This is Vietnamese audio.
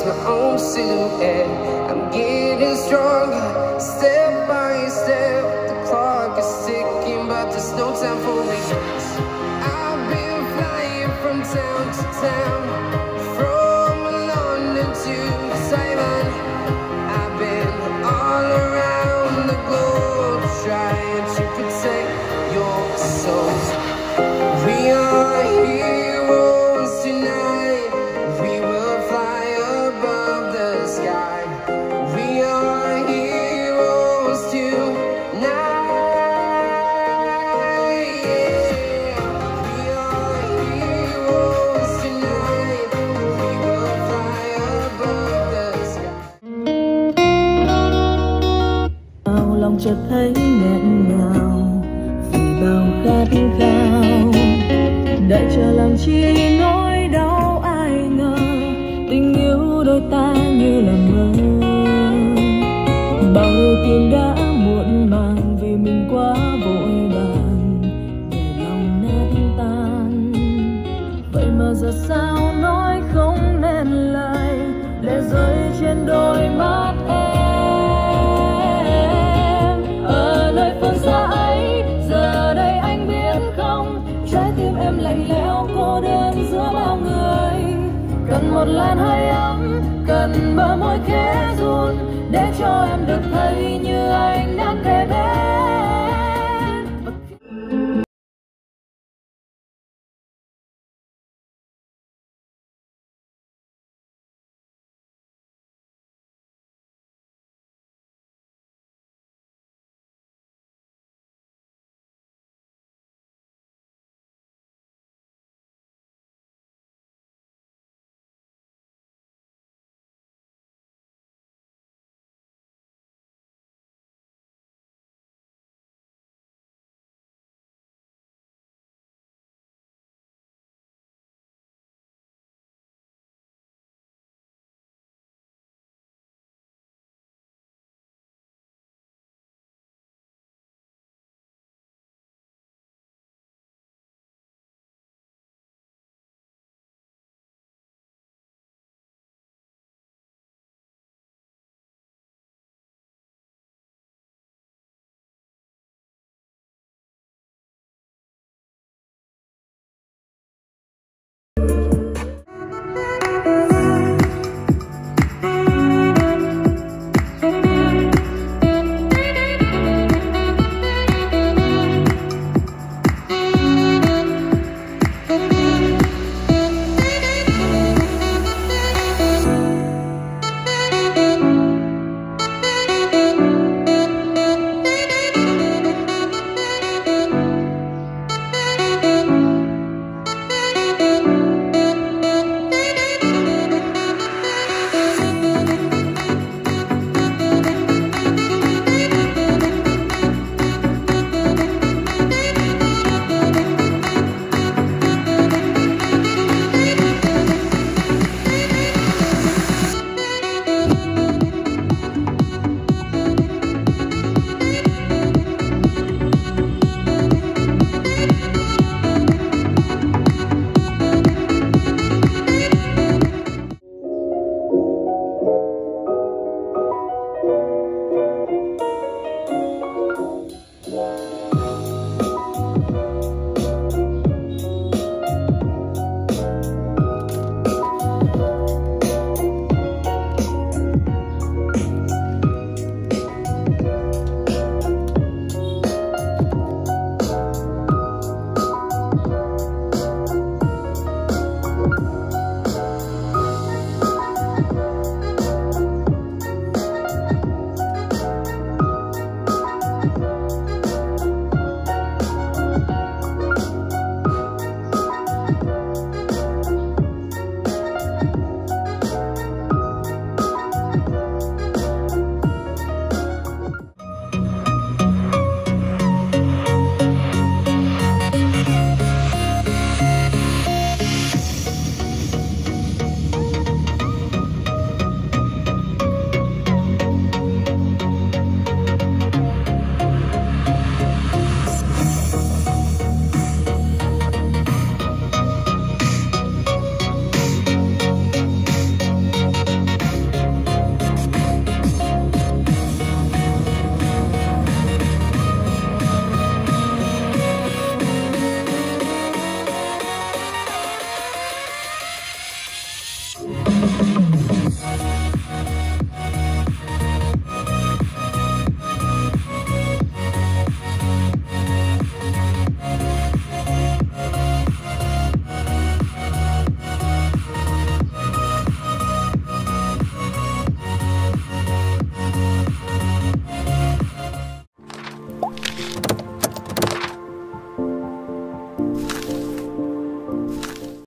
my own silhouette. I'm getting stronger, step by step. The clock is ticking, but there's no time for regrets. I've been flying from town to town, from London to Taiwan. I've been all around the globe, trying to protect your soul. We are heroes tonight. We will fly above the sky. We are heroes tonight. Yeah. We are heroes tonight. We will fly above the sky. Lòng chợt thấy nghẹn ngào vì bao khát khao, đợi chờ làm chi nỗi đau ai ngờ, tình yêu đôi ta như là mơ. Bao ưu tiên đã muộn màng vì mình quá vội vàng, để lòng nát tan. Vậy mà giờ sao nói không nên lời, lệ rơi trên đôi mắt em. Ở nơi phương xa ấy, giờ đây anh biết không, trái tim em lạnh lẽo cô đơn giữa bao người. Cần một làn hơi ấm, cần bờ môi khẽ run, để cho em được thấy như anh đang kề bên.